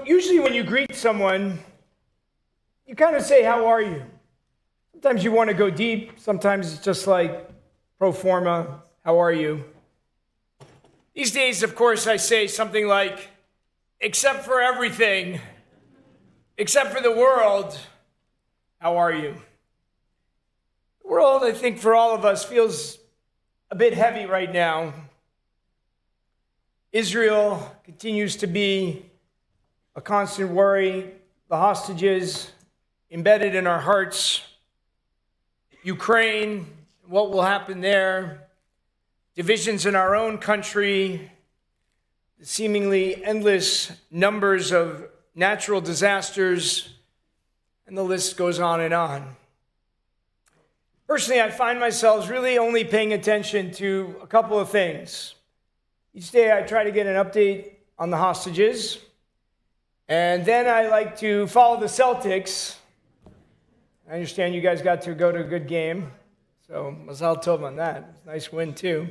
So usually when you greet someone, you kind of say, how are you? Sometimes you want to go deep. Sometimes it's just like pro forma, how are you? These days, of course, I say something like, except for everything, except for the world, how are you? The world, I think, for all of us feels a bit heavy right now. Israel continues to be a constant worry. The hostages embedded in our hearts. Ukraine, what will happen there? Divisions in our own country. The seemingly endless numbers of natural disasters. And the list goes on and on. Personally, I find myself really only paying attention to a couple of things. Each day I try to get an update on the hostages. And then I like to follow the Celtics. I understand you guys got to go to a good game. So mazal tov on that. It's a nice win too.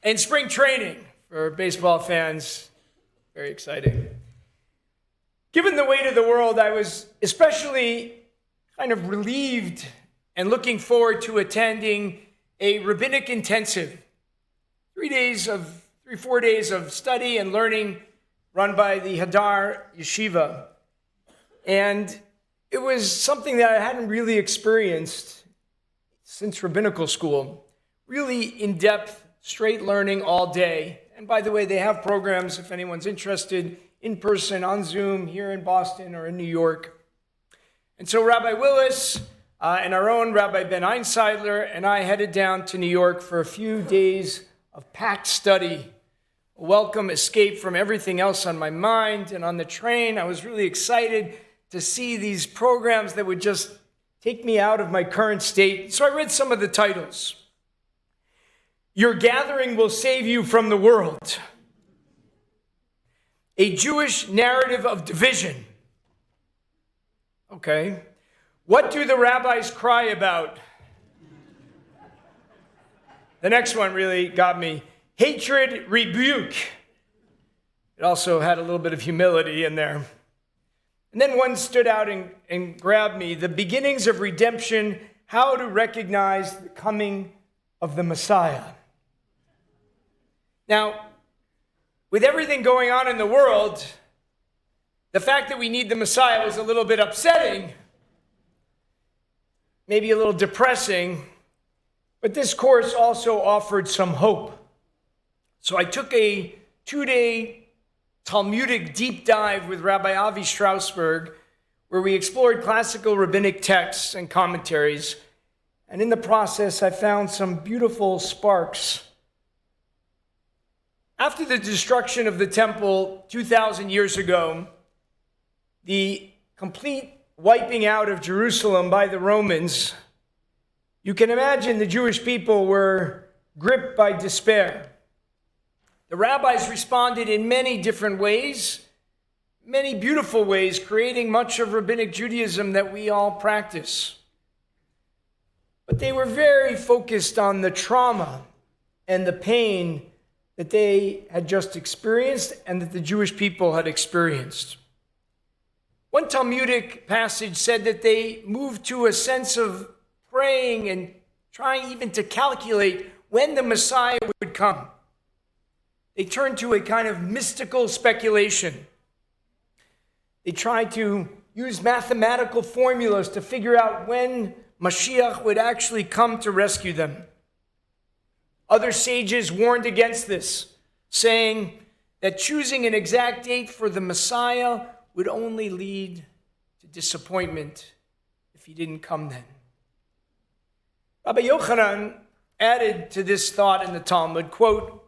And spring training for baseball fans. Very exciting. Given the weight of the world, I was especially kind of relieved and looking forward to attending a rabbinic intensive. 4 days of study and learning run by the Hadar yeshiva. And it was something that I hadn't really experienced since rabbinical school. Really in-depth, straight learning all day. And by the way, they have programs, if anyone's interested, in person, on Zoom, here in Boston or in New York. And so Rabbi Willis and our own Rabbi Ben Einseidler and I headed down to New York for a few days of packed study, a welcome escape from everything else on my mind. And on the train, I was really excited to see these programs that would just take me out of my current state. So I read some of the titles. Your Gathering Will Save You from the World. A Jewish Narrative of Division. Okay. What do the rabbis cry about? The next one really got me. Hatred, rebuke. It also had a little bit of humility in there. And then one stood out and grabbed me. The Beginnings of Redemption, How to Recognize the Coming of the Messiah. Now, with everything going on in the world, the fact that we need the Messiah was a little bit upsetting, maybe a little depressing, but this course also offered some hope. So I took a 2-day Talmudic deep dive with Rabbi Avi Strasberg, where we explored classical rabbinic texts and commentaries. And in the process, I found some beautiful sparks. After the destruction of the temple 2,000 years ago, the complete wiping out of Jerusalem by the Romans, you can imagine the Jewish people were gripped by despair. The rabbis responded in many different ways, many beautiful ways, creating much of rabbinic Judaism that we all practice. But they were very focused on the trauma and the pain that they had just experienced and that the Jewish people had experienced. One Talmudic passage said that they moved to a sense of praying and trying even to calculate when the Messiah would come. They turned to a kind of mystical speculation. They tried to use mathematical formulas to figure out when Mashiach would actually come to rescue them. Other sages warned against this, saying that choosing an exact date for the Messiah would only lead to disappointment if he didn't come then. Rabbi Yochanan added to this thought in the Talmud, quote,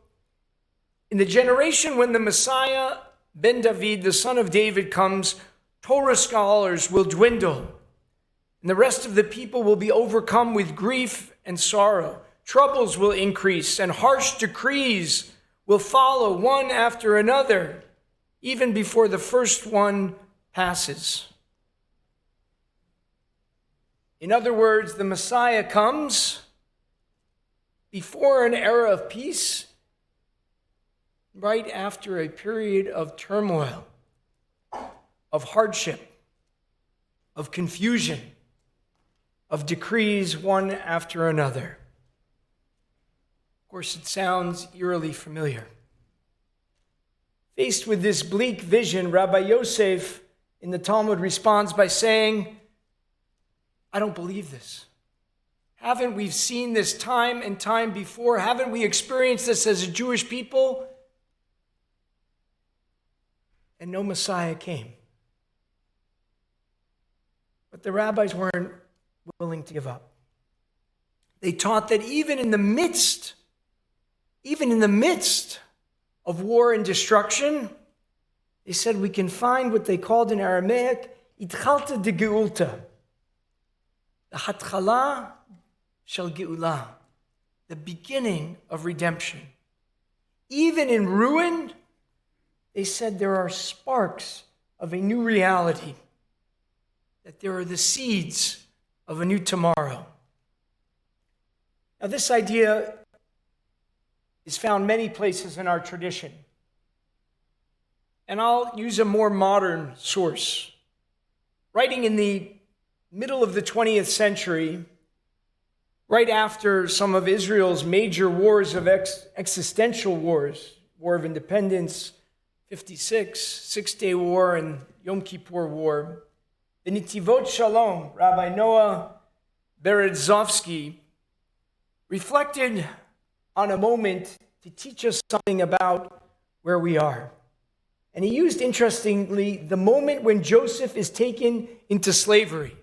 in the generation when the Messiah, Ben David, the son of David, comes, Torah scholars will dwindle, and the rest of the people will be overcome with grief and sorrow. Troubles will increase, and harsh decrees will follow one after another, even before the first one passes. In other words, the Messiah comes before an era of peace, right after a period of turmoil. of hardship, of confusion, of decrees one after another. Of course, it sounds eerily familiar. Faced with this bleak vision, Rabbi Yosef in the Talmud responds by saying, I don't believe this. Haven't we seen this time and time before? Haven't we experienced this as a Jewish people? And no Messiah came. But the rabbis weren't willing to give up. They taught that even in the midst of war and destruction, they said we can find what they called in Aramaic, Itchalta de Geulta, the Hatchala shel Geulah, the beginning of redemption. Even in ruin, they said there are sparks of a new reality, that there are the seeds of a new tomorrow. Now, this idea is found many places in our tradition. And I'll use a more modern source. Writing in the middle of the 20th century, right after some of Israel's major wars of existential wars, War of Independence, 56, Six-Day War, and Yom Kippur War, the Nitivot Shalom, Rabbi Noah Berezovsky, reflected on a moment to teach us something about where we are. And he used, interestingly, the moment when Joseph is taken into slavery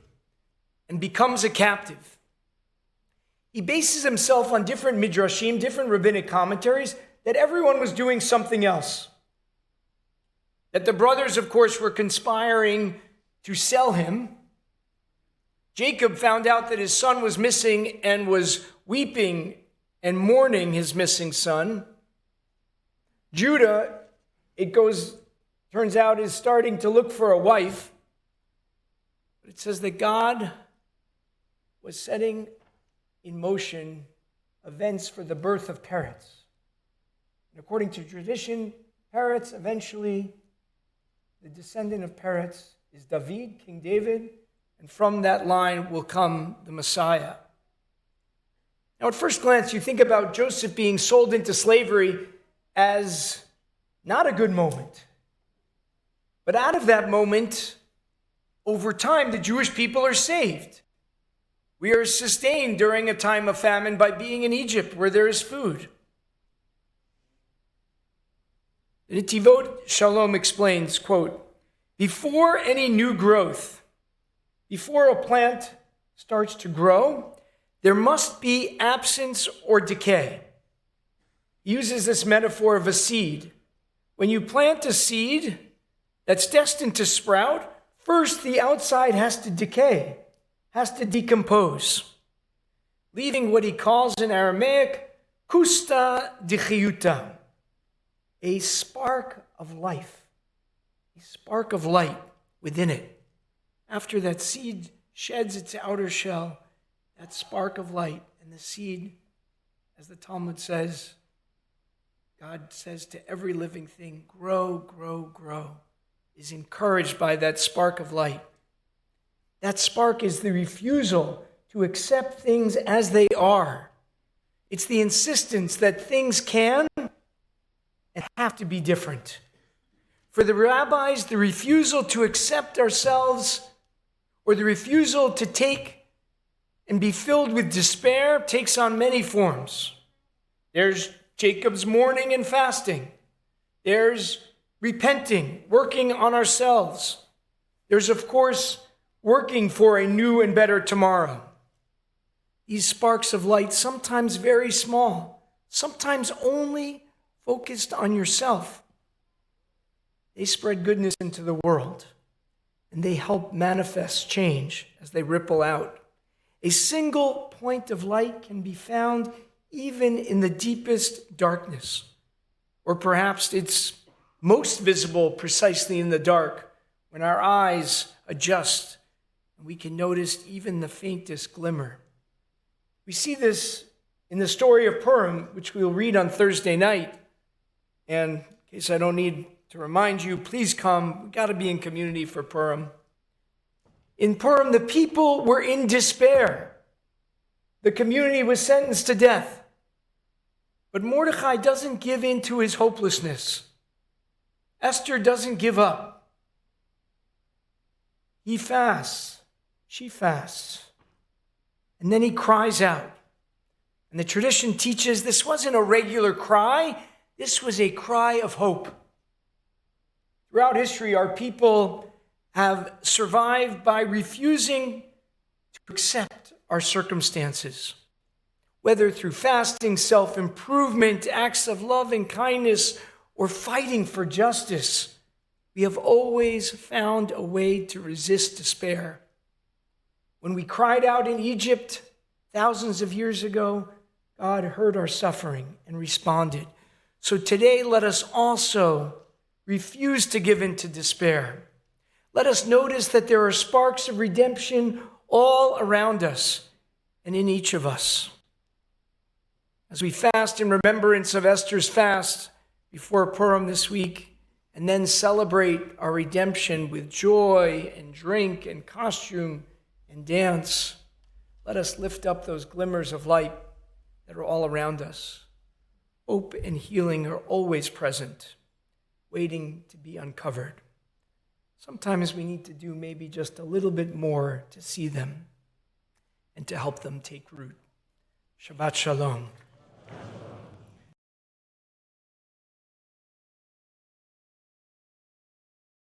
and becomes a captive. He bases himself on different midrashim, different rabbinic commentaries, that everyone was doing something else. That the brothers, of course, were conspiring to sell him. Jacob found out that his son was missing and was weeping and mourning his missing son. Judah, turns out, is starting to look for a wife. But it says that God was setting in motion events for the birth of Peretz. And according to tradition, Peretz, eventually, the descendant of Peretz is David, King David, and from that line will come the Messiah. Now, at first glance, you think about Joseph being sold into slavery as not a good moment. But out of that moment, over time, the Jewish people are saved. We are sustained during a time of famine by being in Egypt, where there is food. The Nitivot Shalom explains, quote, before any new growth, before a plant starts to grow, there must be absence or decay. He uses this metaphor of a seed. When you plant a seed that's destined to sprout, first the outside has to decay, has to decompose, leaving what he calls in Aramaic, kusta dichiyuta, a spark of life, a spark of light within it. After that seed sheds its outer shell, that spark of light and the seed, as the Talmud says, God says to every living thing, grow, grow, grow, is encouraged by that spark of light. That spark is the refusal to accept things as they are. It's the insistence that things can and have to be different. For the rabbis, the refusal to accept ourselves or the refusal to take and be filled with despair takes on many forms. There's Jacob's mourning and fasting. There's repenting, working on ourselves. There's, of course, working for a new and better tomorrow. These sparks of light, sometimes very small, sometimes only focused on yourself, they spread goodness into the world, and they help manifest change as they ripple out. A single point of light can be found even in the deepest darkness, or perhaps it's most visible precisely in the dark when our eyes adjust and we can notice even the faintest glimmer. We see this in the story of Purim, which we'll read on Thursday night. And in case I don't need to remind you, please come. We've got to be in community for Purim. In Purim, the people were in despair. The community was sentenced to death. But Mordecai doesn't give in to his hopelessness. Esther doesn't give up. He fasts. She fasts. And then he cries out. And the tradition teaches this wasn't a regular cry. This was a cry of hope. Throughout history, our people have survived by refusing to accept our circumstances. Whether through fasting, self-improvement, acts of love and kindness, or fighting for justice, we have always found a way to resist despair. When we cried out in Egypt thousands of years ago, God heard our suffering and responded. So today, let us also refuse to give in to despair. Let us notice that there are sparks of redemption all around us and in each of us. As we fast in remembrance of Esther's fast before Purim this week, and then celebrate our redemption with joy and drink and costume and dance, let us lift up those glimmers of light that are all around us. Hope and healing are always present, waiting to be uncovered. Sometimes we need to do maybe just a little bit more to see them and to help them take root. Shabbat Shalom.